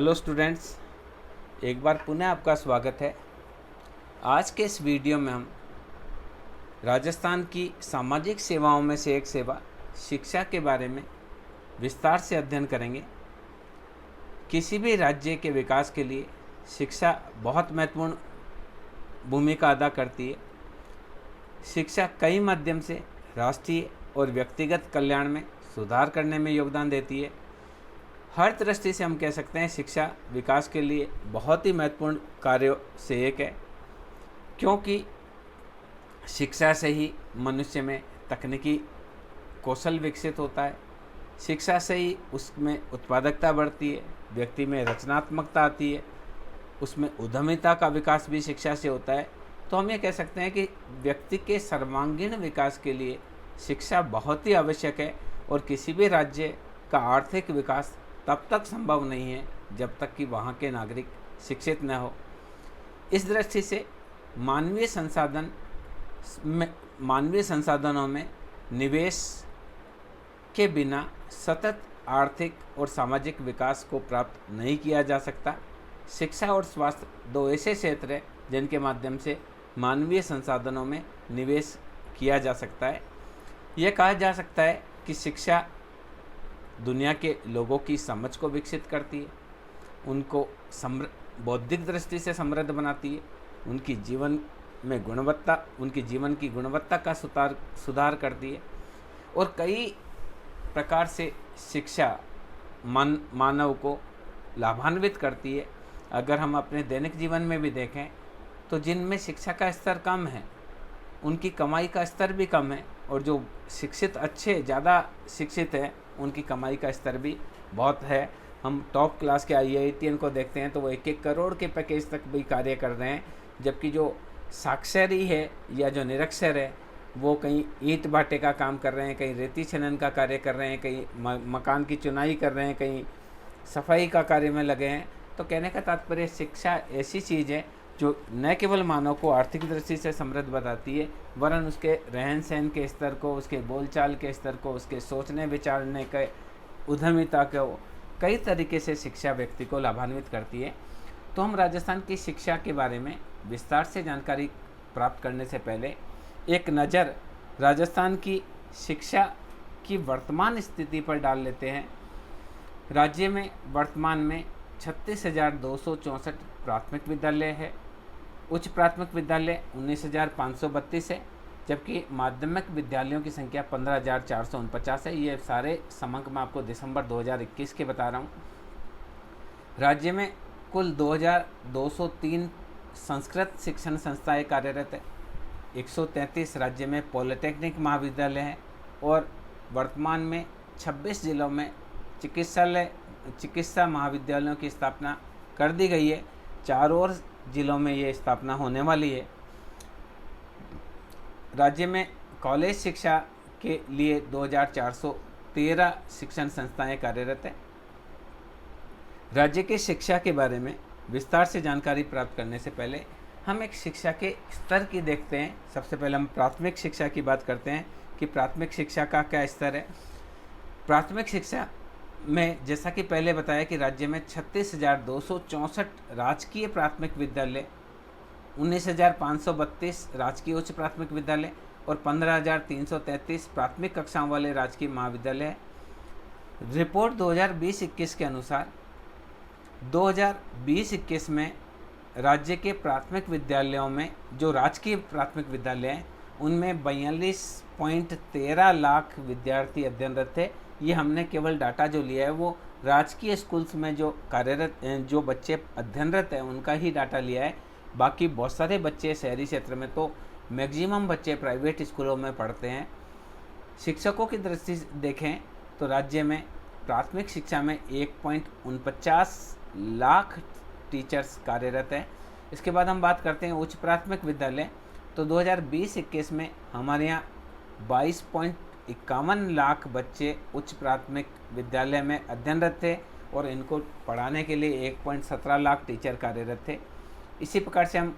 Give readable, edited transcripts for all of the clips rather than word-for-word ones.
Hello students, एक बार पुनः आपका स्वागत है। आज के इस वीडियो में हम राजस्थान की सामाजिक सेवाओं में से एक सेवा शिक्षा के बारे में विस्तार से अध्ययन करेंगे। किसी भी राज्य के विकास के लिए शिक्षा बहुत महत्वपूर्ण भूमिका अदा करती है। शिक्षा कई माध्यम से राष्ट्रीय और व्यक्तिगत कल्याण में सुधार करने में योगदान देती है। हर दृष्टि से हम कह सकते हैं शिक्षा विकास के लिए बहुत ही महत्वपूर्ण कार्यों से एक है, क्योंकि शिक्षा से ही मनुष्य में तकनीकी कौशल विकसित होता है। शिक्षा से ही उसमें उत्पादकता बढ़ती है, व्यक्ति में रचनात्मकता आती है, उसमें उद्यमिता का विकास भी शिक्षा से होता है। तो हम ये कह सकते हैं कि व्यक्ति के सर्वांगीण विकास के लिए शिक्षा बहुत ही आवश्यक है। और किसी भी राज्य का आर्थिक विकास तब तक संभव नहीं है जब तक कि वहाँ के नागरिक शिक्षित न हो। इस दृष्टि से मानवीय संसाधनों में निवेश के बिना सतत आर्थिक और सामाजिक विकास को प्राप्त नहीं किया जा सकता। शिक्षा और स्वास्थ्य दो ऐसे क्षेत्र हैं जिनके माध्यम से मानवीय संसाधनों में निवेश किया जा सकता है। यह कहा जा सकता है कि शिक्षा दुनिया के लोगों की समझ को विकसित करती है, उनको बौद्धिक दृष्टि से समृद्ध बनाती है, उनकी जीवन की गुणवत्ता का सुधार करती है। और कई प्रकार से शिक्षा मानव को लाभान्वित करती है। अगर हम अपने दैनिक जीवन में भी देखें तो जिनमें शिक्षा का स्तर कम है उनकी कमाई का स्तर भी कम है, और जो ज़्यादा शिक्षित हैं उनकी कमाई का स्तर भी बहुत है। हम टॉप क्लास के IITian को देखते हैं तो वो 1-1 करोड़ के पैकेज तक भी कार्य कर रहे हैं, जबकि जो साक्षर ही है या जो निरक्षर है वो कहीं ईंट भाटे का काम कर रहे हैं, कहीं रेती खनन का कार्य कर रहे हैं, कहीं मकान की चुनाई कर रहे हैं, कहीं सफाई का कार्य में लगे हैं। तो कहने का तात्पर्य शिक्षा ऐसी चीज़ है जो न केवल मानव को आर्थिक दृष्टि से समृद्ध बताती है, वरन उसके रहन सहन के स्तर को, उसके बोलचाल के स्तर को, उसके सोचने विचारने के उद्यमिता को, कई तरीके से शिक्षा व्यक्ति को लाभान्वित करती है। तो हम राजस्थान की शिक्षा के बारे में विस्तार से जानकारी प्राप्त करने से पहले एक नज़र राजस्थान की शिक्षा की वर्तमान स्थिति पर डाल लेते हैं। राज्य में वर्तमान में 36,264 प्राथमिक विद्यालय है, उच्च प्राथमिक विद्यालय 19,532 है, जबकि माध्यमिक विद्यालयों की संख्या 15,449 है। ये सारे समंक मैं आपको दिसंबर 2021 के बता रहा हूँ। राज्य में कुल 2,203 संस्कृत शिक्षण संस्थाएं कार्यरत है, 133 राज्य में पॉलिटेक्निक महाविद्यालय हैं, और वर्तमान में 26 जिलों में चिकित्सा महाविद्यालयों की स्थापना कर दी गई है। 4 और जिलों में ये स्थापना होने वाली है। राज्य में कॉलेज शिक्षा के लिए 2,413 शिक्षण संस्थाएं कार्यरत हैं। राज्य के शिक्षा के बारे में विस्तार से जानकारी प्राप्त करने से पहले हम एक शिक्षा के स्तर की देखते हैं। सबसे पहले हम प्राथमिक शिक्षा की बात करते हैं कि प्राथमिक शिक्षा का क्या स्तर है। प्राथमिक शिक्षा में जैसा कि पहले बताया कि राज्य में 36,264 राजकीय प्राथमिक विद्यालय, 19,532 राजकीय उच्च प्राथमिक विद्यालय और 15,333 प्राथमिक कक्षाओं वाले राजकीय महाविद्यालय है। रिपोर्ट 2020-21 के अनुसार 2020-21 में राज्य के प्राथमिक विद्यालयों में जो राजकीय प्राथमिक विद्यालय हैं उनमें 42.13 लाख विद्यार्थी अध्ययनरत थे। ये हमने केवल डाटा जो लिया है वो राजकीय स्कूल्स में जो बच्चे अध्ययनरत हैं उनका ही डाटा लिया है। बाकी बहुत सारे बच्चे शहरी क्षेत्र में, तो मैक्सिमम बच्चे प्राइवेट स्कूलों में पढ़ते हैं। शिक्षकों की दृष्टि से देखें तो राज्य में प्राथमिक शिक्षा में 1.49 लाख टीचर्स कार्यरत हैं। इसके बाद हम बात करते हैं उच्च प्राथमिक विद्यालय। तो 2020-21 में हमारे यहाँ 22.51 लाख बच्चे उच्च प्राथमिक विद्यालय में अध्ययनरत थे, और इनको पढ़ाने के लिए 1.17 लाख टीचर कार्यरत थे। इसी प्रकार से हम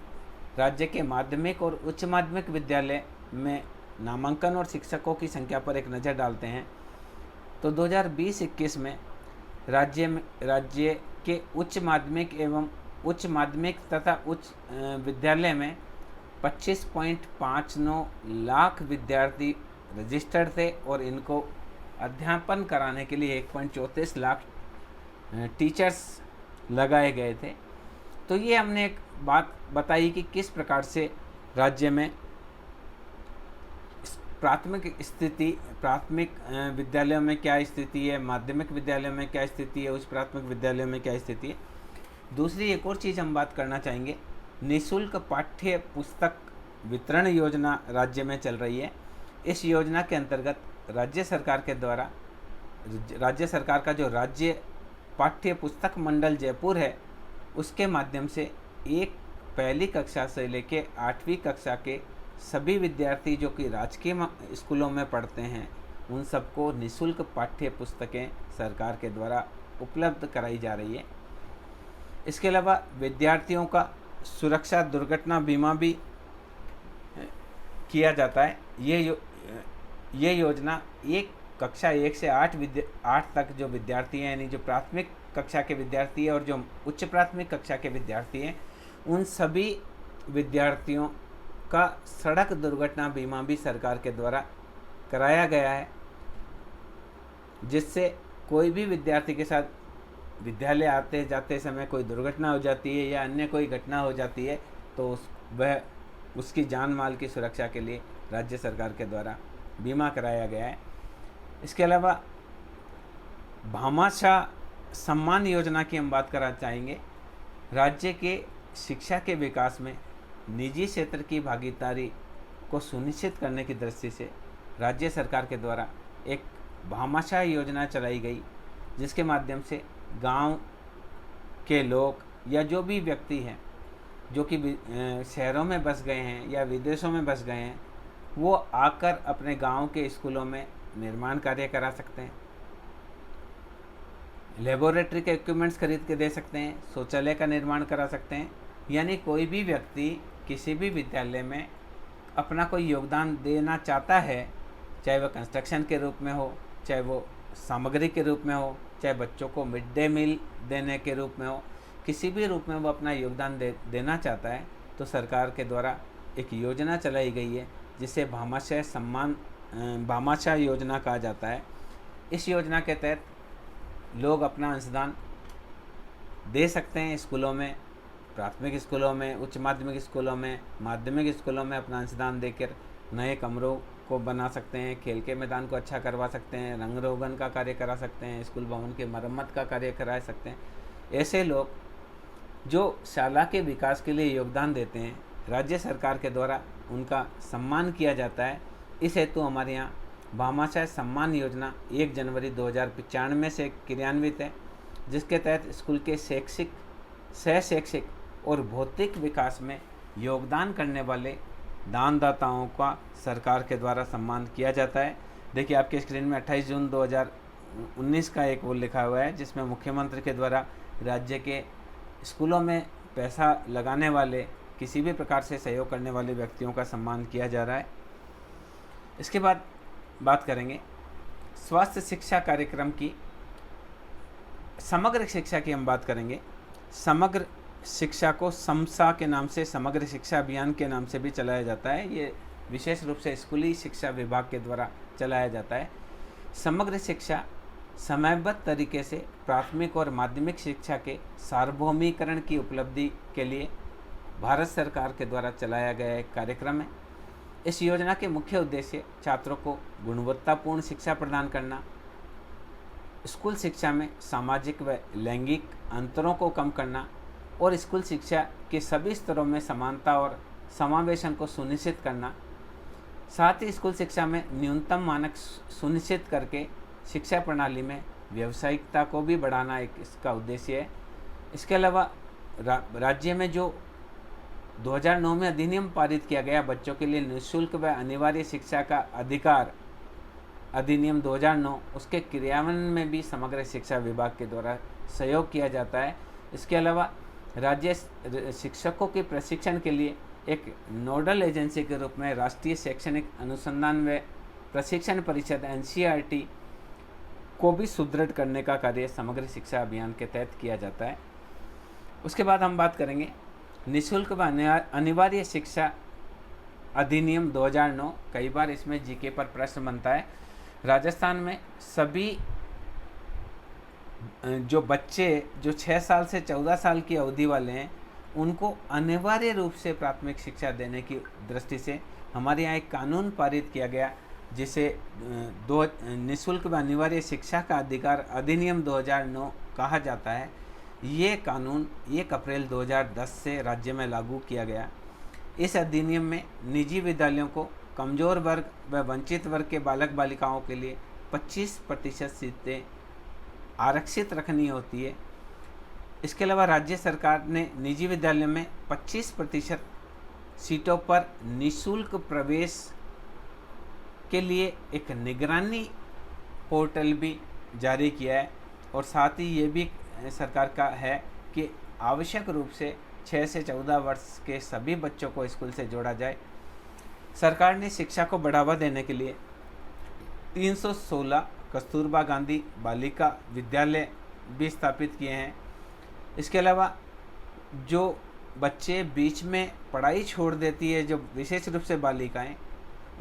राज्य के माध्यमिक और उच्च माध्यमिक विद्यालय में नामांकन और शिक्षकों की संख्या पर एक नज़र डालते हैं। तो 2020-21 में राज्य के उच्च माध्यमिक तथा उच्च विद्यालय में 25.59 लाख विद्यार्थी रजिस्टर्ड थे और इनको अध्यापन कराने के लिए 1.34 लाख टीचर्स लगाए गए थे। तो ये हमने एक बात बताई कि किस प्रकार से राज्य में प्राथमिक विद्यालयों में क्या स्थिति है, माध्यमिक विद्यालयों में क्या स्थिति है, उच्च प्राथमिक विद्यालयों में क्या स्थिति है। दूसरी एक और चीज़ हम बात करना चाहेंगे, निःशुल्क पाठ्य पुस्तक वितरण योजना राज्य में चल रही है। इस योजना के अंतर्गत राज्य सरकार का जो राज्य पाठ्य पुस्तक मंडल जयपुर है, उसके माध्यम से पहली कक्षा से लेकर 8वीं कक्षा के सभी विद्यार्थी जो कि राजकीय स्कूलों में पढ़ते हैं, उन सबको निःशुल्क पाठ्य पुस्तकें सरकार के द्वारा उपलब्ध कराई जा रही है। इसके अलावा विद्यार्थियों का सुरक्षा दुर्घटना बीमा भी किया जाता है। ये योजना कक्षा 1 से 8 तक जो विद्यार्थी हैं, यानी जो प्राथमिक कक्षा के विद्यार्थी हैं और जो उच्च प्राथमिक कक्षा के विद्यार्थी हैं, उन सभी विद्यार्थियों का सड़क दुर्घटना बीमा भी सरकार के द्वारा कराया गया है, जिससे कोई भी विद्यार्थी के साथ विद्यालय आते जाते समय कोई दुर्घटना हो जाती है या अन्य कोई घटना हो जाती है तो उसकी जान माल की सुरक्षा के लिए राज्य सरकार के द्वारा बीमा कराया गया है। इसके अलावा भामाशाह सम्मान योजना की हम बात करना चाहेंगे। राज्य के शिक्षा के विकास में निजी क्षेत्र की भागीदारी को सुनिश्चित करने की दृष्टि से राज्य सरकार के द्वारा एक भामाशाह योजना चलाई गई, जिसके माध्यम से गांव के लोग या जो भी व्यक्ति हैं जो कि शहरों में बस गए हैं या विदेशों में बस गए हैं, वो आकर अपने गांव के स्कूलों में निर्माण कार्य करा सकते हैं, लेबोरेटरी के इक्विपमेंट्स खरीद के दे सकते हैं, शौचालय का निर्माण करा सकते हैं। यानी कोई भी व्यक्ति किसी भी विद्यालय में अपना कोई योगदान देना चाहता है, चाहे वह कंस्ट्रक्शन के रूप में हो, चाहे वो सामग्री के रूप में हो, चाहे बच्चों को मिड डे मील देने के रूप में हो, किसी भी रूप में वो अपना योगदान देना चाहता है, तो सरकार के द्वारा एक योजना चलाई गई है जिसे भामाशाह योजना कहा जाता है। इस योजना के तहत लोग अपना अंशदान दे सकते हैं स्कूलों में, प्राथमिक स्कूलों में, उच्च माध्यमिक स्कूलों में, माध्यमिक स्कूलों में अपना अंशदान देकर नए कमरों को बना सकते हैं, खेल के मैदान को अच्छा करवा सकते हैं, रंग रोगन का कार्य करा सकते हैं, स्कूल भवन के मरम्मत का कार्य करा सकते हैं। ऐसे लोग जो शाला के विकास के लिए योगदान देते हैं, राज्य सरकार के द्वारा उनका सम्मान किया जाता है। इस हेतु हमारे यहाँ भामाशाह सम्मान योजना 1 जनवरी 2095 से क्रियान्वित है, जिसके तहत स्कूल के शैक्षिक, सह-शैक्षिक और भौतिक विकास में योगदान करने वाले दानदाताओं का सरकार के द्वारा सम्मान किया जाता है। देखिए आपके स्क्रीन में 28 जून 2019 का एक वो लिखा हुआ है, जिसमें मुख्यमंत्री के द्वारा राज्य के स्कूलों में पैसा लगाने वाले, किसी भी प्रकार से सहयोग करने वाले व्यक्तियों का सम्मान किया जा रहा है। इसके बाद बात करेंगे स्वास्थ्य शिक्षा कार्यक्रम की, समग्र शिक्षा की हम बात करेंगे। समग्र शिक्षा को समसा के नाम से, समग्र शिक्षा अभियान के नाम से भी चलाया जाता है। ये विशेष रूप से स्कूली शिक्षा विभाग के द्वारा चलाया जाता है। समग्र शिक्षा समयबद्ध तरीके से प्राथमिक और माध्यमिक शिक्षा के सार्वभौमिकरण की उपलब्धि के लिए भारत सरकार के द्वारा चलाया गया एक कार्यक्रम है। इस योजना के मुख्य उद्देश्य छात्रों को गुणवत्तापूर्ण शिक्षा प्रदान करना, स्कूल शिक्षा में सामाजिक व लैंगिक अंतरों को कम करना और स्कूल शिक्षा के सभी स्तरों में समानता और समावेशन को सुनिश्चित करना, साथ ही स्कूल शिक्षा में न्यूनतम मानक सुनिश्चित करके शिक्षा प्रणाली में व्यावसायिकता को भी बढ़ाना एक इसका उद्देश्य है। इसके अलावा राज्य में जो 2009 में अधिनियम पारित किया गया, बच्चों के लिए निःशुल्क व अनिवार्य शिक्षा का अधिकार अधिनियम 2009, उसके क्रियान्वयन में भी समग्र शिक्षा विभाग के द्वारा सहयोग किया जाता है। इसके अलावा राज्य शिक्षकों के प्रशिक्षण के लिए एक नोडल एजेंसी के रूप में राष्ट्रीय शैक्षणिक अनुसंधान व प्रशिक्षण परिषद NCERT को भी सुदृढ़ करने का कार्य समग्र शिक्षा अभियान के तहत किया जाता है। उसके बाद हम बात करेंगे निःशुल्क व अनिवार्य शिक्षा अधिनियम 2009। कई बार इसमें जीके पर प्रश्न बनता है। राजस्थान में सभी जो बच्चे जो 6 साल से 14 साल की अवधि वाले हैं उनको अनिवार्य रूप से प्राथमिक शिक्षा देने की दृष्टि से हमारे यहाँ एक कानून पारित किया गया, जिसे निःशुल्क व अनिवार्य शिक्षा का अधिकार अधिनियम 2009 कहा जाता है। ये कानून 1 अप्रैल 2010 से राज्य में लागू किया गया। इस अधिनियम में निजी विद्यालयों को कमज़ोर वर्ग व वंचित वर्ग के बालक बालिकाओं के लिए 25% सीटें आरक्षित रखनी होती है। इसके अलावा राज्य सरकार ने निजी विद्यालयों में 25% सीटों पर निःशुल्क प्रवेश के लिए एक निगरानी पोर्टल भी जारी किया है, और साथ ही ये भी सरकार का है कि आवश्यक रूप से 6 से 14 वर्ष के सभी बच्चों को स्कूल से जोड़ा जाए। सरकार ने शिक्षा को बढ़ावा देने के लिए 316 कस्तूरबा गांधी बालिका विद्यालय भी स्थापित किए हैं। इसके अलावा जो बच्चे बीच में पढ़ाई छोड़ देती है, जो विशेष रूप से बालिकाएं,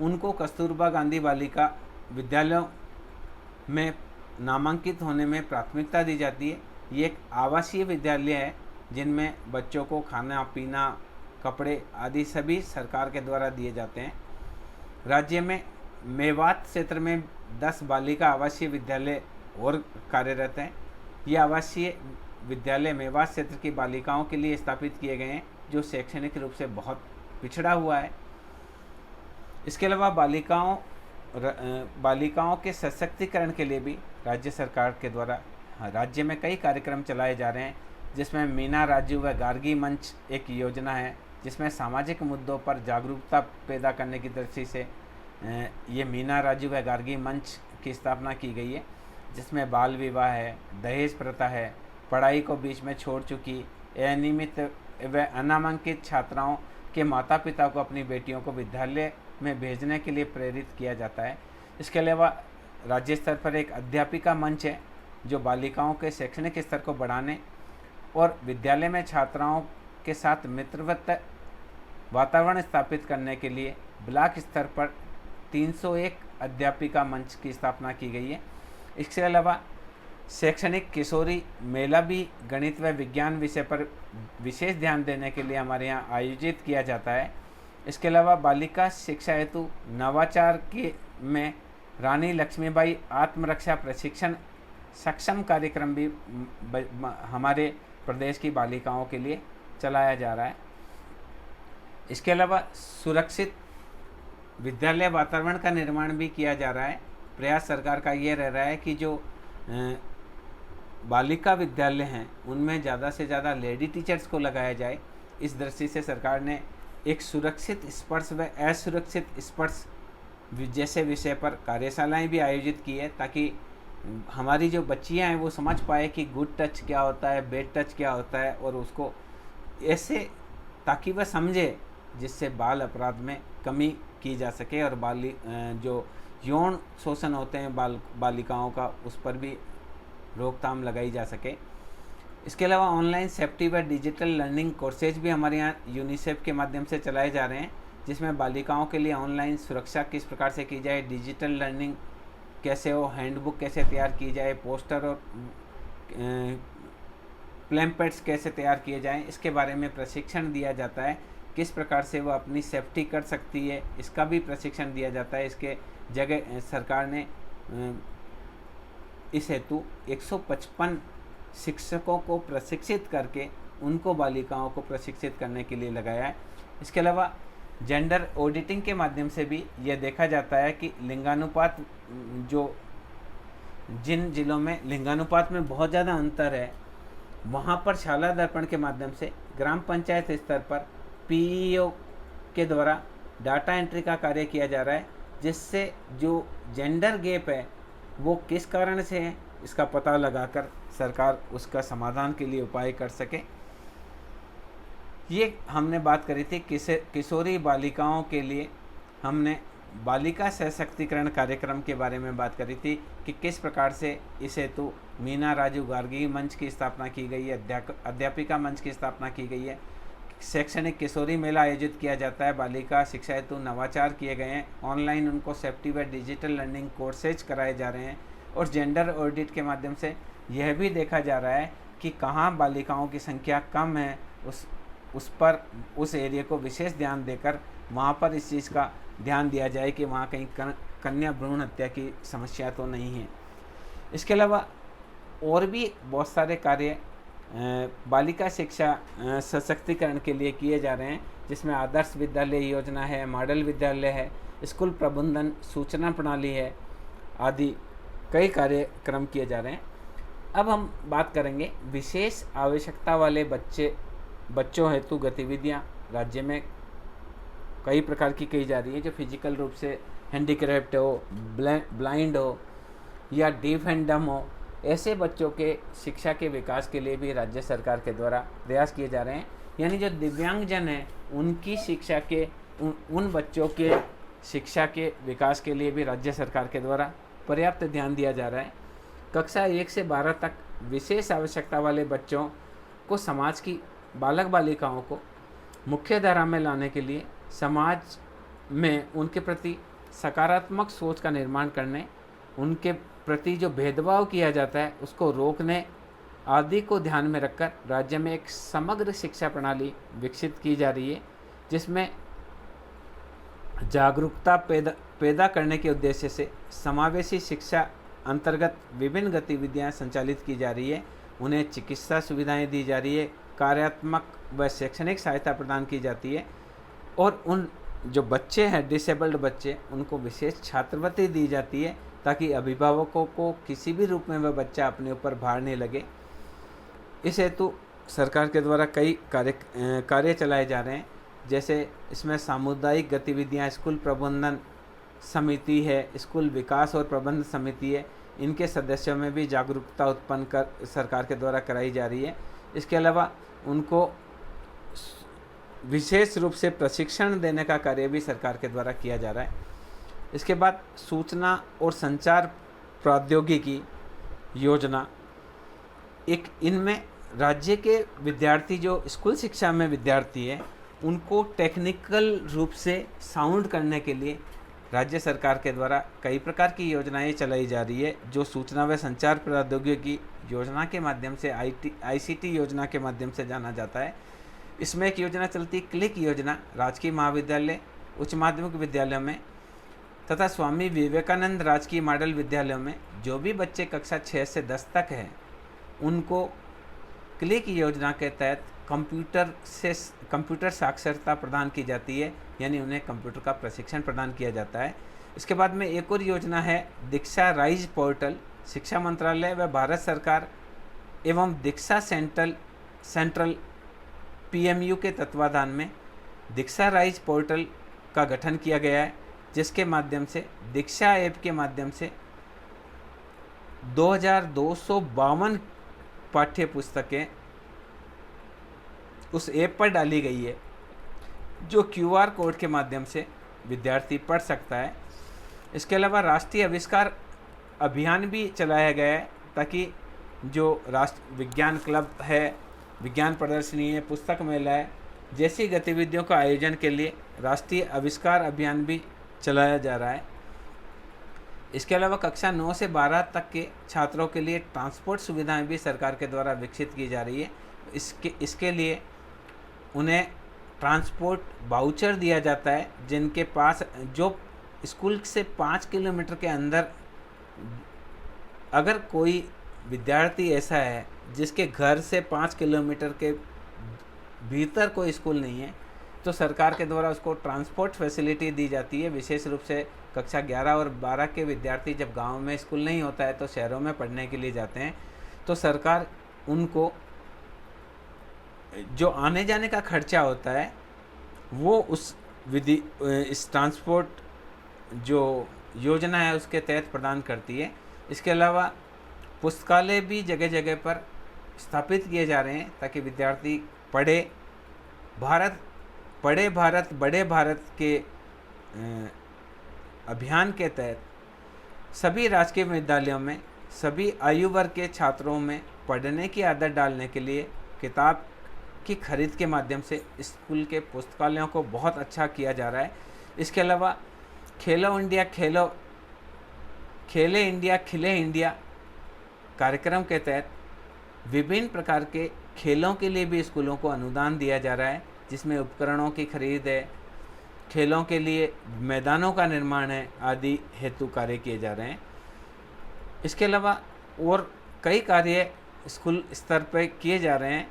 उनको कस्तूरबा गांधी बालिका विद्यालयों में नामांकित होने में प्राथमिकता दी जाती है। ये एक आवासीय विद्यालय है जिनमें बच्चों को खाना पीना कपड़े आदि सभी सरकार के द्वारा दिए जाते हैं। राज्य में मेवात क्षेत्र में 10 बालिका आवासीय विद्यालय और कार्यरत हैं। ये आवासीय विद्यालय मेवात क्षेत्र की बालिकाओं के लिए स्थापित किए गए हैं, जो शैक्षणिक रूप से बहुत पिछड़ा हुआ है। इसके अलावा बालिकाओं के सशक्तिकरण के लिए भी राज्य सरकार के द्वारा राज्य में कई कार्यक्रम चलाए जा रहे हैं, जिसमें मीना राजू व गार्गी मंच एक योजना है, जिसमें सामाजिक मुद्दों पर जागरूकता पैदा करने की दृष्टि से ये मीना राजू व गार्गी मंच की स्थापना की गई है, जिसमें बाल विवाह है, दहेज प्रथा है, पढ़ाई को बीच में छोड़ चुकी अनियमित व अनामांकित छात्राओं के माता पिता को अपनी बेटियों को विद्यालय में भेजने के लिए प्रेरित किया जाता है। इसके अलावा राज्य स्तर पर एक अध्यापिका मंच है, जो बालिकाओं के शैक्षणिक स्तर को बढ़ाने और विद्यालय में छात्राओं के साथ मित्रवत वातावरण स्थापित करने के लिए ब्लॉक स्तर पर 301 अध्यापिका मंच की स्थापना की गई है। इसके अलावा शैक्षणिक किशोरी मेला भी गणित व विज्ञान विषय पर विशेष ध्यान देने के लिए हमारे यहाँ आयोजित किया जाता है। इसके अलावा बालिका शिक्षा हेतु नवाचार के में रानी लक्ष्मीबाई आत्मरक्षा प्रशिक्षण सक्षम कार्यक्रम भी हमारे प्रदेश की बालिकाओं के लिए चलाया जा रहा है। इसके अलावा सुरक्षित विद्यालय वातावरण का निर्माण भी किया जा रहा है। प्रयास सरकार का ये रह रहा है कि जो बालिका विद्यालय हैं उनमें ज़्यादा से ज़्यादा लेडी टीचर्स को लगाया जाए। इस दृष्टि से सरकार ने एक सुरक्षित स्पर्श व असुरक्षित स्पर्श जैसे विषय पर कार्यशालाएं भी आयोजित की है, ताकि हमारी जो बच्चियां हैं वो समझ पाए कि गुड टच क्या होता है, बैड टच क्या होता है, और उसको ऐसे ताकि वह समझे जिससे बाल अपराध में कमी की जा सके और जो यौन शोषण होते हैं बालिकाओं का, उस पर भी रोकथाम लगाई जा सके। इसके अलावा ऑनलाइन सेफ्टी व डिजिटल लर्निंग कोर्सेज भी हमारे यहाँ यूनिसेफ के माध्यम से चलाए जा रहे हैं, जिसमें बालिकाओं के लिए ऑनलाइन सुरक्षा किस प्रकार से की जाए, डिजिटल लर्निंग कैसे हो, हैंडबुक कैसे तैयार की जाए, पोस्टर और प्लेम्पेट्स कैसे तैयार किए जाएं, इसके बारे में प्रशिक्षण दिया जाता है। किस प्रकार से वो अपनी सेफ्टी कर सकती है, इसका भी प्रशिक्षण दिया जाता है। इसके जगह सरकार ने इस हेतु 155 शिक्षकों को प्रशिक्षित करके उनको बालिकाओं को प्रशिक्षित करने के लिए लगाया है। इसके अलावा जेंडर ऑडिटिंग के माध्यम से भी यह देखा जाता है कि लिंगानुपात जो जिन जिलों में लिंगानुपात में बहुत ज़्यादा अंतर है, वहाँ पर शाला दर्पण के माध्यम से ग्राम पंचायत स्तर पर पीईओ के द्वारा डाटा एंट्री का कार्य किया जा रहा है, जिससे जो जेंडर गैप है वो किस कारण से है इसका पता लगाकर सरकार उसका समाधान के लिए उपाय कर सके। ये हमने बात करी थी किशोरी बालिकाओं के लिए हमने बालिका सशक्तिकरण कार्यक्रम के बारे में बात करी थी कि किस प्रकार से इस हेतु मीना राजू गार्गी मंच की स्थापना की गई है, अध्यापिका मंच की स्थापना की गई है, शैक्षणिक किशोरी मेला आयोजित किया जाता है, बालिका शिक्षा हेतु नवाचार किए गए हैं, ऑनलाइन उनको सेफ्टी व डिजिटल लर्निंग कोर्सेज कराए जा रहे हैं और जेंडर ऑडिट के माध्यम से यह भी देखा जा रहा है कि कहाँ बालिकाओं की संख्या कम है, उस एरिया को विशेष ध्यान देकर वहाँ पर इस चीज़ का ध्यान दिया जाए कि वहाँ कहीं कन्या भ्रूण हत्या की समस्या तो नहीं है। इसके अलावा और भी बहुत सारे कार्य बालिका शिक्षा सशक्तिकरण के लिए किए जा रहे हैं, जिसमें आदर्श विद्यालय योजना है, मॉडल विद्यालय है, स्कूल प्रबंधन सूचना प्रणाली है, आदि कई कार्यक्रम किए जा रहे हैं। अब हम बात करेंगे विशेष आवश्यकता वाले बच्चों हेतु गतिविधियां राज्य में कई प्रकार की की जा रही है, जो फिजिकल रूप से हैंडीक्राफ्ट हो, ब्लाइंड हो या डीफ एंड डम हो, ऐसे बच्चों के शिक्षा के विकास के लिए भी राज्य सरकार के द्वारा प्रयास किए जा रहे हैं। यानी जो दिव्यांगजन हैं उनकी शिक्षा के उन बच्चों के शिक्षा के विकास के लिए भी राज्य सरकार के द्वारा पर्याप्त ध्यान दिया जा रहा है। कक्षा 1 से 12 तक विशेष आवश्यकता वाले बच्चों को, समाज की बालक बालिकाओं को मुख्य धारा में लाने के लिए समाज में उनके प्रति सकारात्मक सोच का निर्माण करने, उनके प्रति जो भेदभाव किया जाता है उसको रोकने आदि को ध्यान में रखकर राज्य में एक समग्र शिक्षा प्रणाली विकसित की जा रही है, जिसमें जागरूकता पैदा करने के उद्देश्य से समावेशी शिक्षा अंतर्गत विभिन्न गतिविधियां संचालित की जा रही है। उन्हें चिकित्सा सुविधाएं दी जा रही है, कार्यात्मक व शैक्षणिक सहायता प्रदान की जाती है और उन जो बच्चे हैं डिसेबल्ड बच्चे, उनको विशेष छात्रवृत्ति दी जाती है ताकि अभिभावकों को किसी भी रूप में वह बच्चा अपने ऊपर भार नहीं लगे। इस हेतु सरकार के द्वारा कई कार्य चलाए जा रहे हैं, जैसे इसमें सामुदायिक गतिविधियां, स्कूल प्रबंधन समिति है, स्कूल विकास और प्रबंध समिति है, इनके सदस्यों में भी जागरूकता उत्पन्न कर सरकार के द्वारा कराई जा रही है। इसके अलावा उनको विशेष रूप से प्रशिक्षण देने का कार्य भी सरकार के द्वारा किया जा रहा है। इसके बाद सूचना और संचार प्रौद्योगिकी योजना, एक इनमें राज्य के विद्यार्थी जो स्कूल शिक्षा में विद्यार्थी है उनको टेक्निकल रूप से साउंड करने के लिए राज्य सरकार के द्वारा कई प्रकार की योजनाएं चलाई जा रही है, जो सूचना व संचार प्रौद्योगिकी योजना के माध्यम से ICT योजना के माध्यम से जाना जाता है। इसमें एक योजना चलती क्लिक योजना राजकीय महाविद्यालय, उच्च माध्यमिक विद्यालयों में तथा स्वामी विवेकानंद राजकीय मॉडल विद्यालयों में जो भी बच्चे कक्षा 6 से 10 तक हैं उनको क्लिक योजना के तहत कंप्यूटर साक्षरता प्रदान की जाती है, यानी उन्हें कंप्यूटर का प्रशिक्षण प्रदान किया जाता है। इसके बाद में एक और योजना है दीक्षा राइज पोर्टल, शिक्षा मंत्रालय व भारत सरकार एवं दीक्षा सेंट्रल PMU के तत्वाधान में दीक्षा राइज पोर्टल का गठन किया गया है, जिसके माध्यम से दीक्षा ऐप के माध्यम से 2252 पाठ्य पुस्तकें उस ऐप पर डाली गई है, जो QR कोड के माध्यम से विद्यार्थी पढ़ सकता है। इसके अलावा राष्ट्रीय आविष्कार अभियान भी चलाया गया है, ताकि जो राष्ट्र विज्ञान क्लब है, विज्ञान प्रदर्शनी है, पुस्तक मेला है जैसी गतिविधियों का आयोजन के लिए राष्ट्रीय आविष्कार अभियान भी चलाया जा रहा है। इसके अलावा कक्षा 9 से 12 तक के छात्रों के लिए ट्रांसपोर्ट सुविधाएं भी सरकार के द्वारा विकसित की जा रही है। इसके लिए उन्हें ट्रांसपोर्ट वाउचर दिया जाता है, जिनके पास जो स्कूल से 5 किलोमीटर के अंदर अगर कोई विद्यार्थी ऐसा है जिसके घर से 5 किलोमीटर के भीतर कोई स्कूल नहीं है, तो सरकार के द्वारा उसको ट्रांसपोर्ट फैसिलिटी दी जाती है। विशेष रूप से कक्षा 11 और 12 के विद्यार्थी जब गांव में स्कूल नहीं होता है तो शहरों में पढ़ने के लिए जाते हैं, तो सरकार उनको जो आने जाने का खर्चा होता है वो इस ट्रांसपोर्ट जो योजना है उसके तहत प्रदान करती है। इसके अलावा पुस्तकालय भी जगह जगह पर स्थापित किए जा रहे हैं, ताकि विद्यार्थी पढ़े भारत बड़े भारत के अभियान के तहत सभी राजकीय विद्यालयों में सभी आयु वर्ग के छात्रों में पढ़ने की आदत डालने के लिए किताब की खरीद के माध्यम से स्कूल के पुस्तकालयों को बहुत अच्छा किया जा रहा है। इसके अलावा खेले इंडिया खिले इंडिया कार्यक्रम के तहत विभिन्न प्रकार के खेलों के लिए भी स्कूलों को अनुदान दिया जा रहा है, जिसमें उपकरणों की खरीद है, खेलों के लिए मैदानों का निर्माण है, आदि हेतु कार्य किए जा रहे हैं। इसके अलावा और कई कार्य स्कूल स्तर पर किए जा रहे हैं।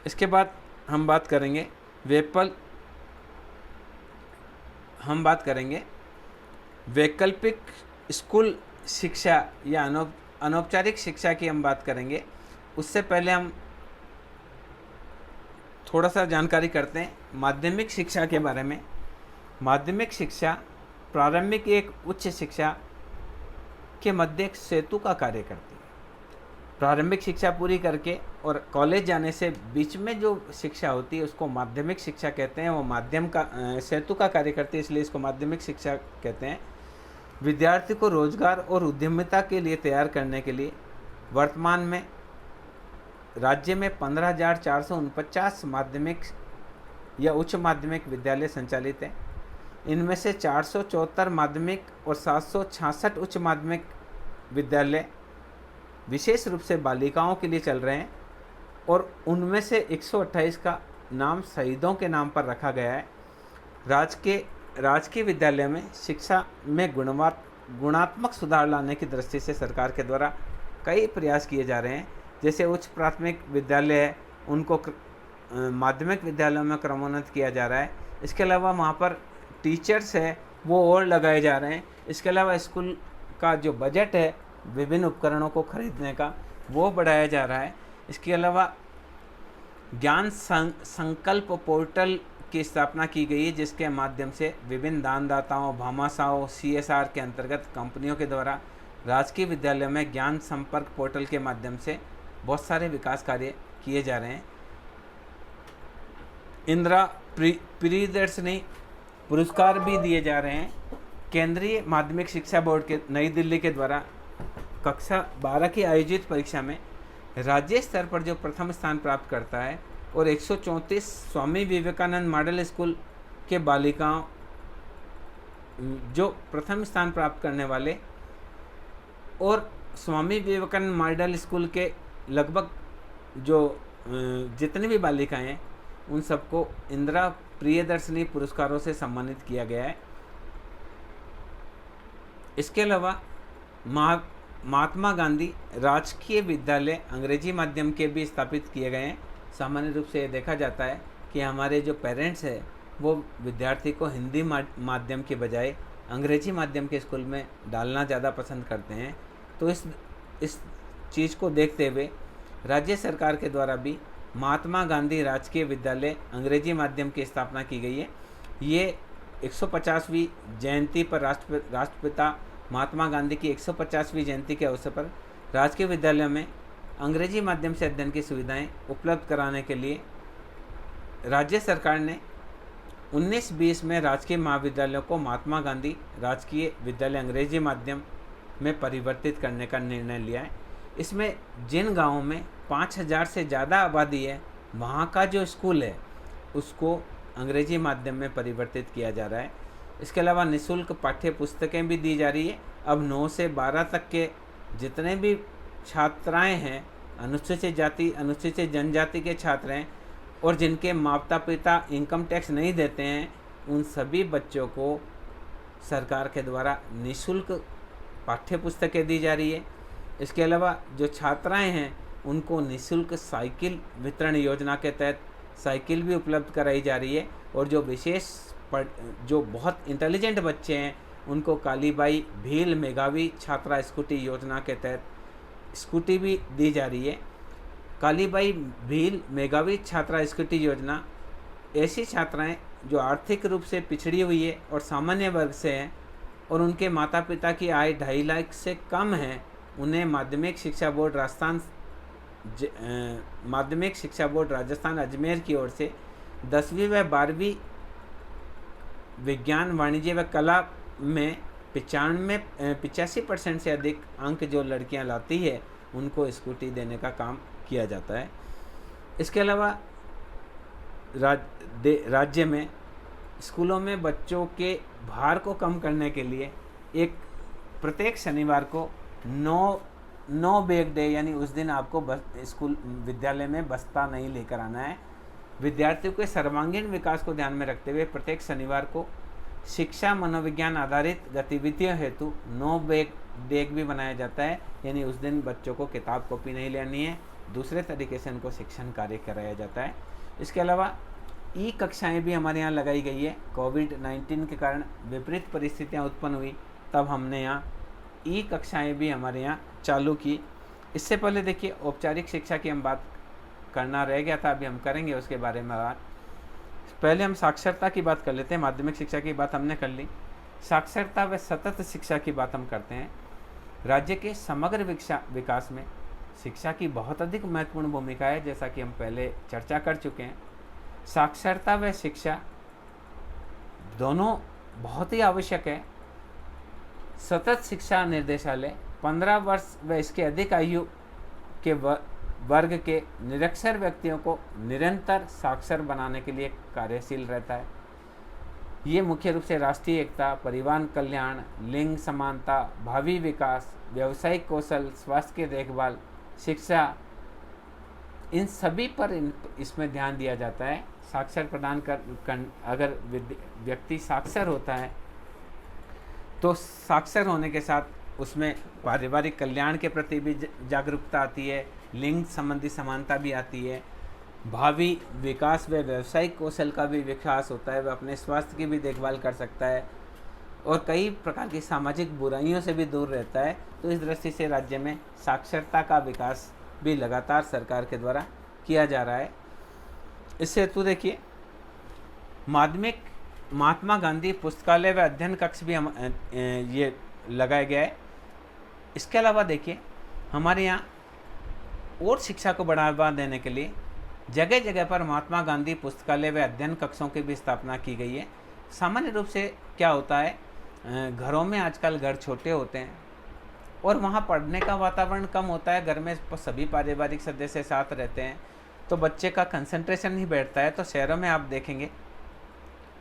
इसके बाद हम बात करेंगे वैकल्पिक स्कूल शिक्षा या अनौपचारिक शिक्षा की हम बात करेंगे। उससे पहले हम थोड़ा सा जानकारी करते हैं माध्यमिक शिक्षा के बारे में। माध्यमिक शिक्षा प्रारंभिक एक उच्च शिक्षा के मध्य एक सेतु का कार्य करती है। प्रारंभिक शिक्षा पूरी करके और कॉलेज जाने से बीच में जो शिक्षा होती है उसको माध्यमिक शिक्षा कहते हैं। वो माध्यम का सेतु का कार्य करती है, इसलिए इसको माध्यमिक शिक्षा कहते हैं। विद्यार्थी को रोजगार और उद्यमिता के लिए तैयार करने के लिए वर्तमान में राज्य में 15,449 माध्यमिक या उच्च माध्यमिक विद्यालय संचालित हैं। इनमें से 474 माध्यमिक और 766 उच्च माध्यमिक विद्यालय विशेष रूप से बालिकाओं के लिए चल रहे हैं और उनमें से 128 का नाम शहीदों के नाम पर रखा गया है। राजकीय विद्यालय में शिक्षा में गुणात्मक सुधार लाने की दृष्टि से सरकार के द्वारा कई प्रयास किए जा रहे हैं। जैसे उच्च प्राथमिक विद्यालय है, उनको माध्यमिक विद्यालयों में क्रमोन्नत किया जा रहा है। इसके अलावा वहाँ पर टीचर्स है वो और लगाए जा रहे हैं। इसके अलावा स्कूल का जो बजट है विभिन्न उपकरणों को खरीदने का वो बढ़ाया जा रहा है। इसके अलावा ज्ञान संकल्प पोर्टल की स्थापना की गई है, जिसके माध्यम से विभिन्न दानदाताओं, भामाशाहों, CSR के अंतर्गत कंपनियों के द्वारा राजकीय विद्यालयों में ज्ञान संपर्क पोर्टल के माध्यम से बहुत सारे विकास कार्य किए जा रहे हैं। इंदिरा प्रियदर्शनी पुरस्कार भी दिए जा रहे हैं। केंद्रीय माध्यमिक शिक्षा बोर्ड के नई दिल्ली के द्वारा कक्षा 12 की आयोजित परीक्षा में राज्य स्तर पर जो प्रथम स्थान प्राप्त करता है और 134 स्वामी विवेकानंद मॉडल स्कूल के बालिकाओं जो प्रथम स्थान प्राप्त करने वाले और स्वामी विवेकानंद मॉडल स्कूल के लगभग जो जितनी भी बालिकाएं हैं उन सबको इंदिरा प्रियदर्शनी पुरस्कारों से सम्मानित किया गया है। इसके अलावा महात्मा गांधी राजकीय विद्यालय अंग्रेजी माध्यम के भी स्थापित किए गए हैं। सामान्य रूप से ये देखा जाता है कि हमारे जो पेरेंट्स हैं वो विद्यार्थी को हिंदी माध्यम के बजाय अंग्रेजी माध्यम के स्कूल में डालना ज़्यादा पसंद करते हैं। तो इस चीज़ को देखते हुए राज्य सरकार के द्वारा भी महात्मा गांधी राजकीय विद्यालय अंग्रेजी माध्यम की स्थापना की गई है। ये 150वीं जयंती पर राष्ट्रपिता महात्मा गांधी की 150वीं जयंती के अवसर पर राजकीय विद्यालयों में अंग्रेजी माध्यम से अध्ययन की सुविधाएं उपलब्ध कराने के लिए राज्य सरकार ने 19-20 में राजकीय महाविद्यालयों को महात्मा गांधी राजकीय विद्यालय अंग्रेजी माध्यम में परिवर्तित करने का निर्णय लिया है। इसमें जिन गांवों में 5000 से ज़्यादा आबादी है वहाँ का जो स्कूल है उसको अंग्रेजी माध्यम में परिवर्तित किया जा रहा है। इसके अलावा निःशुल्क पाठ्य पुस्तकें भी दी जा रही है। अब 9 से 12 तक के जितने भी छात्राएं हैं, अनुसूचित जाति अनुसूचित जनजाति के छात्र हैं और जिनके माता पिता इनकम टैक्स नहीं देते हैं, उन सभी बच्चों को सरकार के द्वारा निःशुल्क पाठ्य पुस्तकें दी जा रही है। इसके अलावा जो छात्राएं हैं उनको निःशुल्क साइकिल वितरण योजना के तहत साइकिल भी उपलब्ध कराई जा रही है और जो बहुत इंटेलिजेंट बच्चे हैं उनको कालीबाई भील मेघावी छात्रा स्कूटी योजना के तहत स्कूटी भी दी जा रही है। कालीबाई भील मेघावी छात्रा स्कूटी योजना ऐसी छात्राएं जो आर्थिक रूप से पिछड़ी हुई है और सामान्य वर्ग से हैं और उनके माता पिता की आय 2.5 लाख से कम है, उन्हें माध्यमिक शिक्षा बोर्ड राजस्थान अजमेर की ओर से 10वीं व 12वीं विज्ञान वाणिज्य व कला में 85% से अधिक अंक जो लड़कियां लाती है उनको स्कूटी देने का काम किया जाता है। इसके अलावा राज्य में स्कूलों में बच्चों के भार को कम करने के लिए एक प्रत्येक शनिवार को नो बैग डे, यानी उस दिन आपको स्कूल विद्यालय में बस्ता नहीं लेकर आना है। विद्यार्थियों के सर्वांगीण विकास को ध्यान में रखते हुए प्रत्येक शनिवार को शिक्षा मनोविज्ञान आधारित गतिविधियों हेतु नो बैग भी बनाया जाता है, यानी उस दिन बच्चों को किताब कॉपी नहीं लेनी है, दूसरे तरीके से उनको शिक्षण कार्य कराया जाता है। इसके अलावा ई कक्षाएं भी हमारे यहाँ लगाई गई है। कोविड-19 के कारण विपरीत परिस्थितियाँ उत्पन्न हुई, तब हमने यहाँ ई कक्षाएं भी हमारे यहाँ चालू की। इससे पहले देखिए औपचारिक शिक्षा की हम बात करना रह गया था, अभी हम करेंगे उसके बारे में बात। पहले हम साक्षरता की बात कर लेते हैं। माध्यमिक शिक्षा की बात हमने कर ली, साक्षरता व सतत शिक्षा की बात हम करते हैं। राज्य के समग्र विकास में शिक्षा की बहुत अधिक महत्वपूर्ण भूमिका है, जैसा कि हम पहले चर्चा कर चुके हैं। साक्षरता व शिक्षा दोनों बहुत ही आवश्यक है। सतत शिक्षा निर्देशालय 15 वर्ष व इसके अधिक आयु के वर्ग के निरक्षर व्यक्तियों को निरंतर साक्षर बनाने के लिए कार्यशील रहता है। ये मुख्य रूप से राष्ट्रीय एकता, परिवार कल्याण, लिंग समानता, भावी विकास, व्यावसायिक कौशल, स्वास्थ्य की देखभाल, शिक्षा, इन सभी पर इसमें ध्यान दिया जाता है। साक्षर प्रदान अगर व्यक्ति साक्षर होता है तो साक्षर होने के साथ उसमें पारिवारिक कल्याण के प्रति भी जागरूकता आती है, लिंग संबंधी समानता भी आती है, भावी विकास व व्यावसायिक कौशल का भी विकास होता है, वह अपने स्वास्थ्य की भी देखभाल कर सकता है और कई प्रकार की सामाजिक बुराइयों से भी दूर रहता है। तो इस दृष्टि से राज्य में साक्षरता का विकास भी लगातार सरकार के द्वारा किया जा रहा है। इससे हेतु देखिए माध्यमिक महात्मा गांधी पुस्तकालय व अध्ययन कक्ष भी हम ये लगाया गया है। इसके अलावा देखिए हमारे यहाँ और शिक्षा को बढ़ावा देने के लिए जगह जगह पर महात्मा गांधी पुस्तकालय व अध्ययन कक्षों की भी स्थापना की गई है। सामान्य रूप से क्या होता है, घरों में आजकल घर छोटे होते हैं और वहाँ पढ़ने का वातावरण कम होता है। घर में सभी पारिवारिक सदस्य साथ रहते हैं तो बच्चे का कंसंट्रेशन नहीं बैठता है। तो शहरों में आप देखेंगे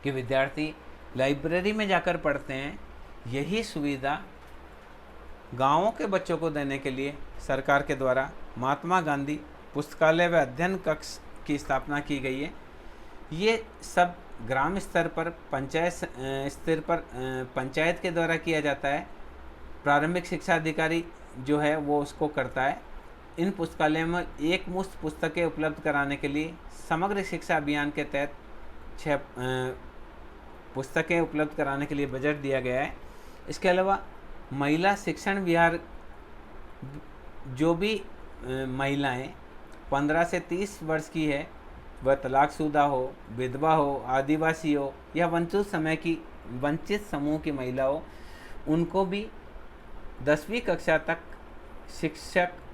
कि विद्यार्थी लाइब्रेरी में जाकर पढ़ते हैं। यही सुविधा गांवों के बच्चों को देने के लिए सरकार के द्वारा महात्मा गांधी पुस्तकालय व अध्ययन कक्ष की स्थापना की गई है। ये सब ग्राम स्तर पर, पंचायत स्तर पर पंचायत के द्वारा किया जाता है। प्रारंभिक शिक्षा अधिकारी जो है वो उसको करता है। इन पुस्तकालयों में एक मुश्त पुस्तकें उपलब्ध कराने के लिए समग्र शिक्षा अभियान के तहत 6 पुस्तकें उपलब्ध कराने के लिए बजट दिया गया है। इसके अलावा महिला शिक्षण विहार, जो भी महिलाएं 15 से 30 वर्ष की है, वह तलाकशुदा हो, विधवा हो, आदिवासी हो या वंचित समूह की महिला हो, उनको भी 10वीं कक्षा तक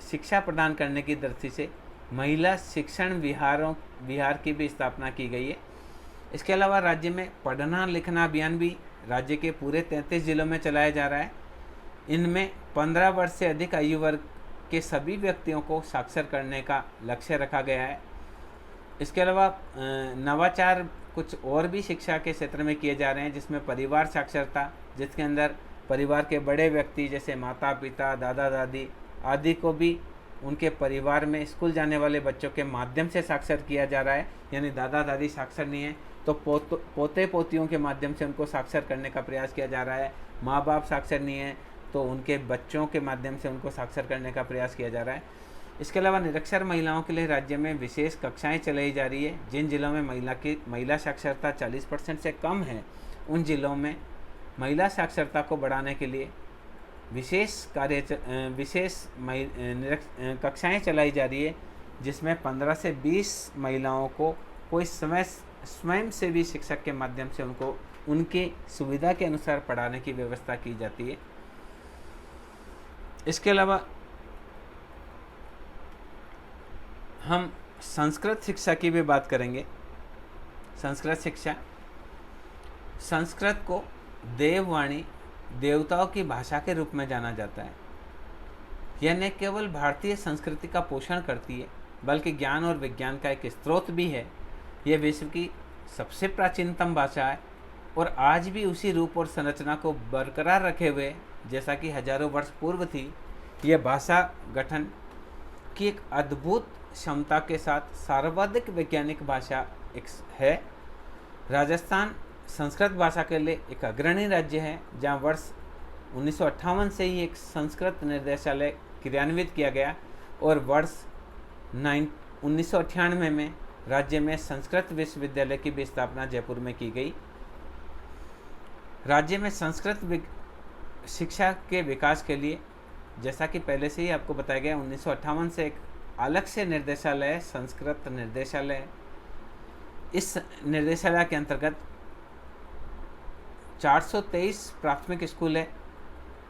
शिक्षा प्रदान करने की दृष्टि से महिला शिक्षण विहार की भी स्थापना की गई है। इसके अलावा राज्य में पढ़ना लिखना अभियान भी राज्य के पूरे 33 जिलों में चलाया जा रहा है। इनमें 15 वर्ष से अधिक आयु वर्ग के सभी व्यक्तियों को साक्षर करने का लक्ष्य रखा गया है। इसके अलावा नवाचार कुछ और भी शिक्षा के क्षेत्र में किए जा रहे हैं, जिसमें परिवार साक्षरता, जिसके अंदर परिवार के बड़े व्यक्ति जैसे माता पिता, दादा दादी आदि को भी उनके परिवार में स्कूल जाने वाले बच्चों के माध्यम से साक्षर किया जा रहा है। यानी दादा दादी साक्षर नहीं है तो पोते पोतियों के माध्यम से उनको साक्षर करने का प्रयास किया जा रहा है। माँ बाप साक्षर नहीं है तो उनके बच्चों के माध्यम से उनको साक्षर करने का प्रयास किया जा रहा है। इसके अलावा निरक्षर महिलाओं के लिए राज्य में विशेष कक्षाएं चलाई जा रही है। जिन जिलों में महिला साक्षरता 40% से कम है, उन जिलों में महिला साक्षरता को बढ़ाने के लिए विशेष कक्षाएं चलाई जा रही है, जिसमें 15 से 20 महिलाओं को कोई स्वयं से भी शिक्षक के माध्यम से उनको उनकी सुविधा के अनुसार पढ़ाने की व्यवस्था की जाती है। इसके अलावा हम संस्कृत शिक्षा की भी बात करेंगे। संस्कृत शिक्षा, संस्कृत को देववाणी देवताओं की भाषा के रूप में जाना जाता है। यह न केवल भारतीय संस्कृति का पोषण करती है बल्कि ज्ञान और विज्ञान का एक स्रोत भी है। यह विश्व की सबसे प्राचीनतम भाषा है और आज भी उसी रूप और संरचना को बरकरार रखे हुए जैसा कि हजारों वर्ष पूर्व थी। यह भाषा गठन की एक अद्भुत क्षमता के साथ सर्वाधिक वैज्ञानिक भाषा है। राजस्थान संस्कृत भाषा के लिए एक अग्रणी राज्य है, जहां वर्ष 1958 से ही एक संस्कृत निर्देशालय क्रियान्वित किया गया और वर्ष 1998 में राज्य में संस्कृत विश्वविद्यालय की भी स्थापना जयपुर में की गई। राज्य में संस्कृत शिक्षा के विकास के लिए, जैसा कि पहले से ही आपको बताया गया, 1958 से एक अलग से निर्देशालय है, संस्कृत निर्देशालय। इस निर्देशालय के अंतर्गत 423 प्राथमिक स्कूल है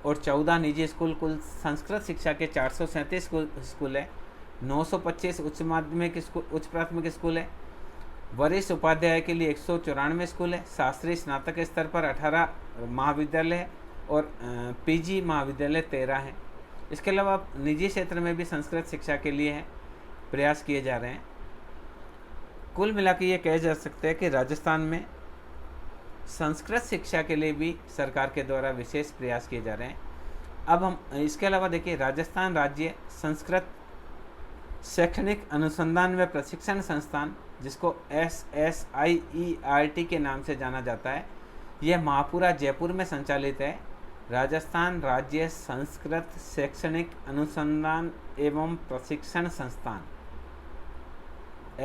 और 14 निजी स्कूल। कुल संस्कृत शिक्षा के 437 स्कूल है। 925 उच्च प्राथमिक स्कूल है। वरिष्ठ उपाध्याय के लिए 194 स्कूल है। शास्त्रीय स्नातक स्तर पर 18 महाविद्यालय है और पीजी महाविद्यालय 13 हैं। इसके अलावा निजी क्षेत्र में भी संस्कृत शिक्षा के लिए प्रयास किए जा रहे हैं। कुल मिलाकर ये कहा जा सकता है कि राजस्थान में संस्कृत शिक्षा के लिए भी सरकार के द्वारा विशेष प्रयास किए जा रहे हैं। अब हम इसके अलावा देखिए, राजस्थान राज्य संस्कृत शैक्षणिक अनुसंधान व प्रशिक्षण संस्थान, जिसको SSIERT के नाम से जाना जाता है, यह महापुरा जयपुर में संचालित है। राजस्थान राज्य संस्कृत शैक्षणिक अनुसंधान एवं प्रशिक्षण संस्थान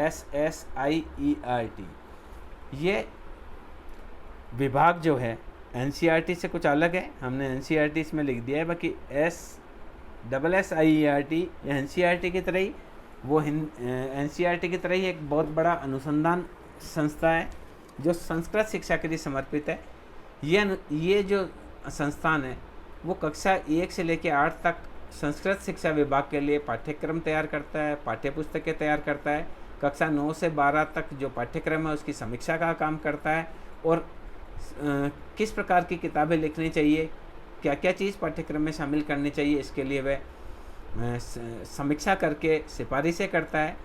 SSIERT, ये विभाग जो है NCERT से कुछ अलग है। हमने NCERT इसमें लिख दिया है, बाकी SSIERT या NCERT की तरह ही वो NCERT की तरह ही एक बहुत बड़ा अनुसंधान संस्था है जो संस्कृत शिक्षा के लिए समर्पित है। ये जो संस्थान है वो कक्षा 1 से लेकर 8 तक संस्कृत शिक्षा विभाग के लिए पाठ्यक्रम तैयार करता है, पाठ्यपुस्तकें तैयार करता है। कक्षा 9 से 12 तक जो पाठ्यक्रम है उसकी समीक्षा का काम करता है और किस प्रकार की किताबें लिखनी चाहिए, क्या क्या चीज़ पाठ्यक्रम में शामिल करनी चाहिए, इसके लिए वह समीक्षा करके सिफारिशें करता है।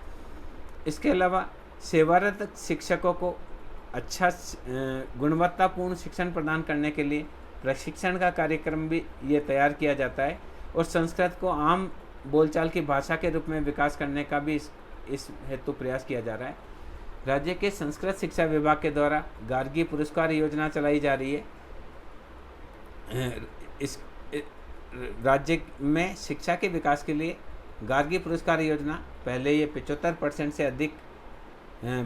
इसके अलावा सेवारत शिक्षकों को अच्छा गुणवत्तापूर्ण शिक्षण प्रदान करने के लिए प्रशिक्षण का कार्यक्रम भी ये तैयार किया जाता है और संस्कृत को आम बोलचाल की भाषा के रूप में विकास करने का भी इस हेतु प्रयास किया जा रहा है। राज्य के संस्कृत शिक्षा विभाग के द्वारा गार्गी पुरस्कार योजना चलाई जा रही है। इस राज्य में शिक्षा के विकास के लिए गार्गी पुरस्कार योजना, पहले ये 75% से अधिक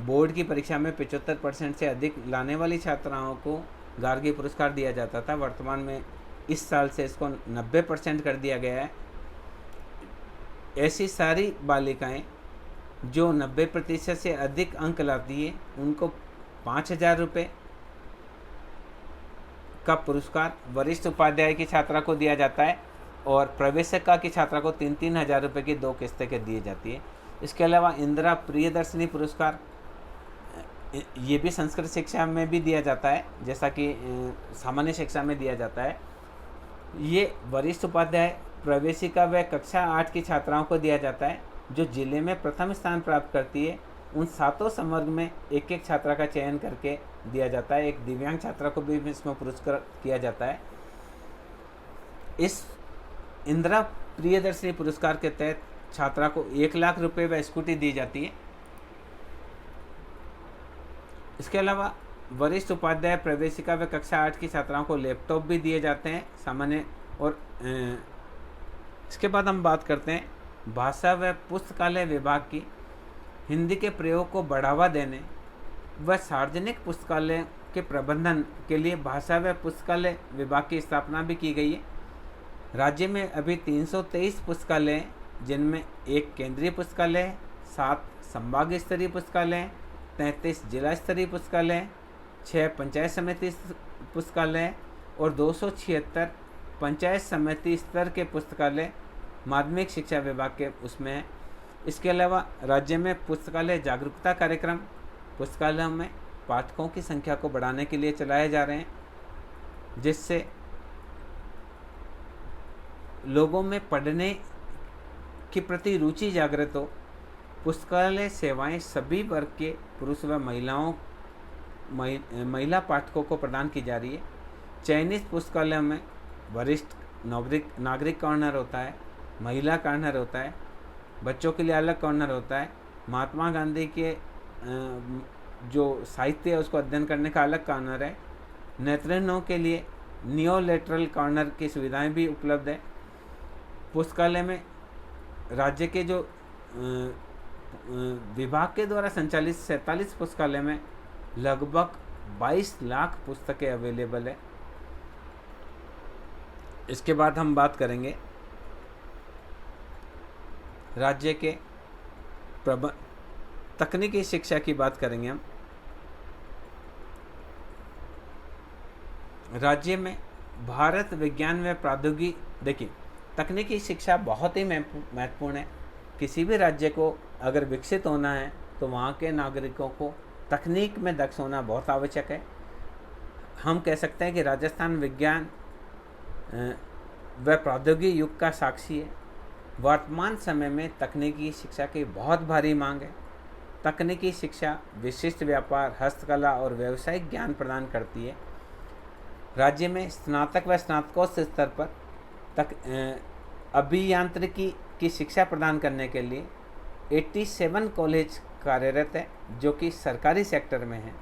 बोर्ड की परीक्षा में 75% से अधिक लाने वाली छात्राओं को गार्गी पुरस्कार दिया जाता था। वर्तमान में इस साल से इसको 90% कर दिया गया है। ऐसी सारी बालिकाएं जो 90% से अधिक अंक लाती है उनको 5,000 रुपये का पुरस्कार वरिष्ठ उपाध्याय की छात्रा को दिया जाता है और प्रवेशिका की छात्रा को 3-3 हज़ार रुपये की 2 किस्तें के दी जाती है। इसके अलावा इंदिरा प्रियदर्शनी पुरस्कार, ये भी संस्कृत शिक्षा में भी दिया जाता है जैसा कि सामान्य शिक्षा में दिया जाता है। ये वरिष्ठ उपाध्याय, प्रवेशिका व कक्षा 8 की छात्राओं को दिया जाता है जो जिले में प्रथम स्थान प्राप्त करती है। उन 7 संवर्ग में एक एक छात्रा का चयन करके दिया जाता है। एक दिव्यांग छात्रा को भी इसमें पुरस्कार किया जाता है। इस इंदिरा प्रियदर्शनी पुरस्कार के तहत छात्रा को 1 लाख रुपए व स्कूटी दी जाती है। इसके अलावा वरिष्ठ उपाध्याय, प्रवेशिका व कक्षा 8 की छात्राओं को लैपटॉप भी दिए जाते हैं सामान्य। और इसके बाद हम बात करते हैं भाषा व पुस्तकालय विभाग की। हिंदी के प्रयोग को बढ़ावा देने व सार्वजनिक पुस्तकालय के प्रबंधन के लिए भाषा व पुस्तकालय विभाग की स्थापना भी की गई है। राज्य में अभी 323 पुस्तकालय हैं, जिनमें 1 केंद्रीय पुस्तकालय, 7 संभाग स्तरीय पुस्तकालय, 33 जिला स्तरीय पुस्तकालय, 6 पंचायत समिति पुस्तकालय और 276 पंचायत समिति स्तर के पुस्तकालय माध्यमिक शिक्षा विभाग के उसमें है। इसके अलावा राज्य में पुस्तकालय जागरूकता कार्यक्रम पुस्तकालयों में पाठकों की संख्या को बढ़ाने के लिए चलाए जा रहे हैं, जिससे लोगों में पढ़ने के प्रति रुचि जागृत हो, पुस्तकालय सेवाएं सभी वर्ग के पुरुष व महिला पाठकों को प्रदान की जा रही है। चयनित पुस्तकालयों में वरिष्ठ नागरिक कॉर्नर होता है, महिला कॉर्नर होता है, बच्चों के लिए अलग कॉर्नर होता है, महात्मा गांधी के जो साहित्य है उसको अध्ययन करने का अलग कॉर्नर है, नेत्रहीनों के लिए नियोलेटरल कॉर्नर की सुविधाएं भी उपलब्ध है। पुस्तकालय में राज्य के जो विभाग के द्वारा संचालित 47 पुस्तकालय में लगभग 22 लाख पुस्तकें अवेलेबल है। इसके बाद हम बात करेंगे राज्य के तकनीकी शिक्षा की बात करेंगे हम। राज्य में भारत विज्ञान व प्रौद्योगिकी, देखिए तकनीकी शिक्षा बहुत ही महत्वपूर्ण है। किसी भी राज्य को अगर विकसित होना है तो वहाँ के नागरिकों को तकनीक में दक्ष होना बहुत आवश्यक है। हम कह सकते हैं कि राजस्थान विज्ञान व प्रौद्योगिकी युग का साक्षी है। वर्तमान समय में तकनीकी शिक्षा की बहुत भारी मांग है। तकनीकी शिक्षा विशिष्ट व्यापार, हस्तकला और व्यावसायिक ज्ञान प्रदान करती है। राज्य में स्नातक व स्नातकोत्तर स्तर पर अभियांत्रिकी की शिक्षा प्रदान करने के लिए 87 कॉलेज कार्यरत है, जो कि सरकारी सेक्टर में है।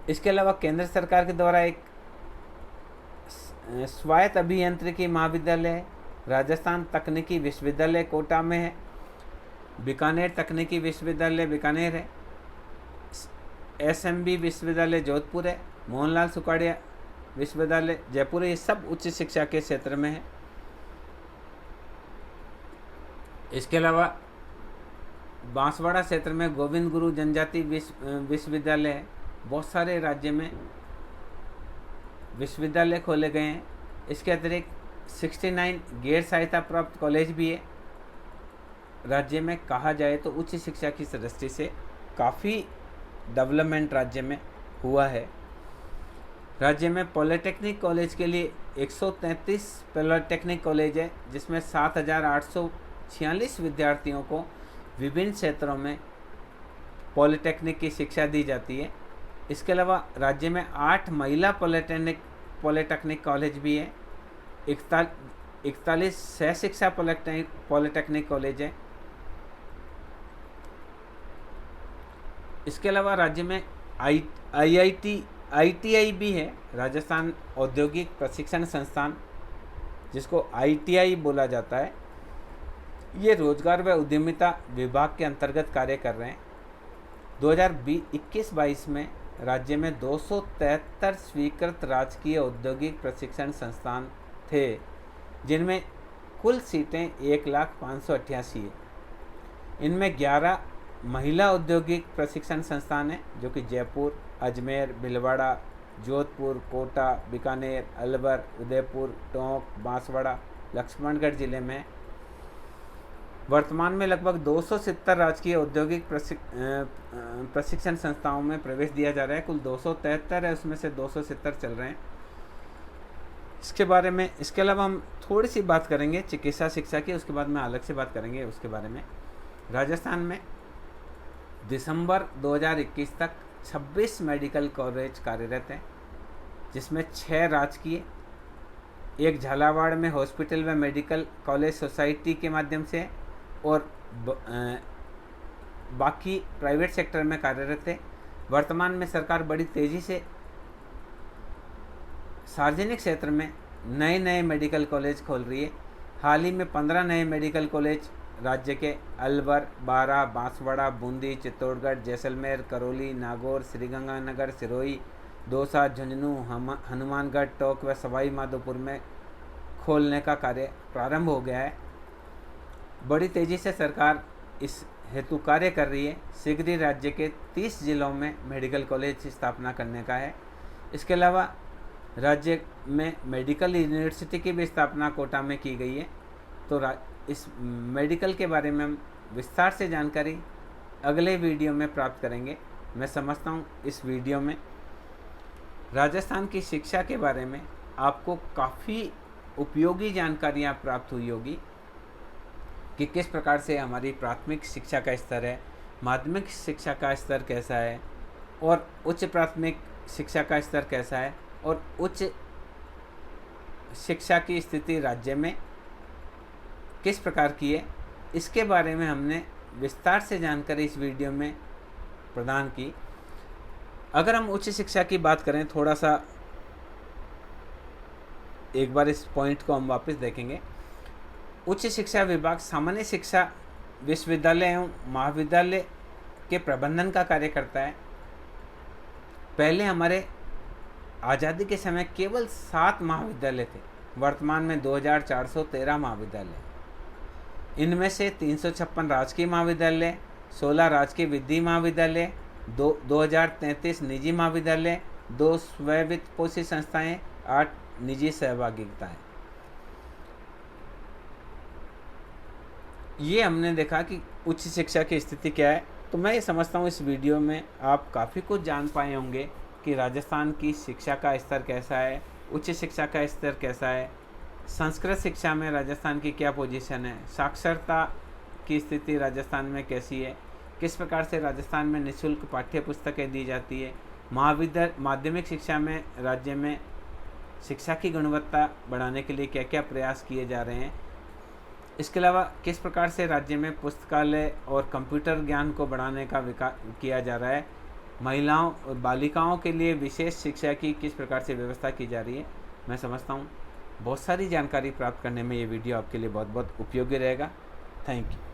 इसके अलावा केंद्र सरकार के द्वारा एक स्वायत्त अभियांत्रिकी महाविद्यालय है। राजस्थान तकनीकी विश्वविद्यालय कोटा में है। बीकानेर तकनीकी विश्वविद्यालय बीकानेर है। SMB विश्वविद्यालय जोधपुर है। मोहनलाल सुखाड़िया विश्वविद्यालय जयपुर है। ये सब उच्च शिक्षा के क्षेत्र में है। इसके अलावा बांसवाड़ा क्षेत्र में गोविंद गुरु जनजाति विश्वविद्यालय है। बहुत सारे राज्य में विश्वविद्यालय खोले गए हैं। इसके अतिरिक्त 69 गैर सहायता प्राप्त कॉलेज भी है। राज्य में कहा जाए तो उच्च शिक्षा की दृष्टि से काफ़ी डेवलपमेंट राज्य में हुआ है। राज्य में पॉलिटेक्निक कॉलेज के लिए 133 पॉलिटेक्निक कॉलेज है, जिसमें 7,846 विद्यार्थियों को विभिन्न क्षेत्रों में पॉलिटेक्निक की शिक्षा दी जाती है। इसके अलावा राज्य में 8 महिला पॉलिटेक्निक कॉलेज भी है। 41 सह शिक्षा पॉलिटेक्निक कॉलेज है। इसके अलावा राज्य में ITI भी है, राजस्थान औद्योगिक प्रशिक्षण संस्थान, जिसको ITI बोला जाता है। ये रोजगार व उद्यमिता विभाग के अंतर्गत कार्य कर रहे हैं। 2021-22 में राज्य में 273 स्वीकृत राजकीय औद्योगिक प्रशिक्षण संस्थान थे, जिनमें कुल सीटें 1,588,000 है। इनमें 11 महिला औद्योगिक प्रशिक्षण संस्थान हैं, जो कि जयपुर, अजमेर, भीलवाड़ा, जोधपुर, कोटा, बीकानेर, अलवर, उदयपुर, टोंक, बांसवाड़ा, लक्ष्मणगढ़ जिले में। वर्तमान में लगभग 270 राजकीय औद्योगिक प्रशिक्षण संस्थाओं में प्रवेश दिया जा रहा है। कुल 273 है, उसमें से 270 चल रहे हैं। इसके अलावा हम थोड़ी सी बात करेंगे चिकित्सा शिक्षा की, उसके बाद में अलग से बात करेंगे उसके बारे में। राजस्थान में दिसंबर 2021 तक 26 मेडिकल कॉलेज कार्यरत हैं, जिसमें 6 राजकीय, एक झालावाड़ में हॉस्पिटल व मेडिकल कॉलेज सोसाइटी के माध्यम से, और बाकी प्राइवेट सेक्टर में कार्यरत है। वर्तमान में सरकार बड़ी तेज़ी से सार्वजनिक क्षेत्र में नए मेडिकल कॉलेज खोल रही है। हाल ही में 15 नए मेडिकल कॉलेज राज्य के अलवर, बारा, बांसवाड़ा, बूंदी, चित्तौड़गढ़, जैसलमेर, करौली, नागौर, श्रीगंगानगर, सिरोही, दौसा, झुंझुनू, हनुमानगढ़, टोंक व सवाई माधोपुर में खोलने का कार्य प्रारंभ हो गया है। बड़ी तेज़ी से सरकार इस हेतु कार्य कर रही है। शीघ्र ही राज्य के 30 जिलों में मेडिकल कॉलेज की स्थापना करने का है। इसके अलावा राज्य में मेडिकल यूनिवर्सिटी की भी स्थापना कोटा में की गई है। तो इस मेडिकल के बारे में हम विस्तार से जानकारी अगले वीडियो में प्राप्त करेंगे। मैं समझता हूँ इस वीडियो में राजस्थान की शिक्षा के बारे में आपको काफ़ी उपयोगी जानकारियाँ प्राप्त हुई होगी कि किस प्रकार से हमारी प्राथमिक शिक्षा का स्तर है, माध्यमिक शिक्षा का स्तर कैसा है और उच्च प्राथमिक शिक्षा का स्तर कैसा है और उच्च शिक्षा की स्थिति राज्य में किस प्रकार की है, इसके बारे में हमने विस्तार से जानकारी इस वीडियो में प्रदान की। अगर हम उच्च शिक्षा की बात करें, थोड़ा सा एक बार इस पॉइंट को हम वापस देखेंगे। उच्च शिक्षा विभाग सामान्य शिक्षा विश्वविद्यालय एवं महाविद्यालय के प्रबंधन का कार्य करता है। पहले हमारे आज़ादी के समय केवल 7 महाविद्यालय थे, वर्तमान में 2413 महाविद्यालय। इनमें से 356 राजकीय महाविद्यालय, 16 राजकीय विधि महाविद्यालय, 2033 निजी महाविद्यालय, 2 स्ववित्त पोषित संस्थाएं, 8 निजी सहभागिताएं। ये हमने देखा कि उच्च शिक्षा की स्थिति क्या है। तो मैं ये समझता हूँ इस वीडियो में आप काफ़ी कुछ जान पाए होंगे कि राजस्थान की शिक्षा का स्तर कैसा है, उच्च शिक्षा का स्तर कैसा है, संस्कृत शिक्षा में राजस्थान की क्या पोजीशन है, साक्षरता की स्थिति राजस्थान में कैसी है, किस प्रकार से राजस्थान में निःशुल्क पाठ्य पुस्तकें दी जाती है, माध्यमिक शिक्षा में राज्य में शिक्षा की गुणवत्ता बढ़ाने के लिए क्या क्या प्रयास किए जा रहे हैं, इसके अलावा किस प्रकार से राज्य में पुस्तकालय और कंप्यूटर ज्ञान को बढ़ाने का विकास किया जा रहा है, महिलाओं और बालिकाओं के लिए विशेष शिक्षा की किस प्रकार से व्यवस्था की जा रही है। मैं समझता हूँ बहुत सारी जानकारी प्राप्त करने में ये वीडियो आपके लिए बहुत बहुत उपयोगी रहेगा। Thank you.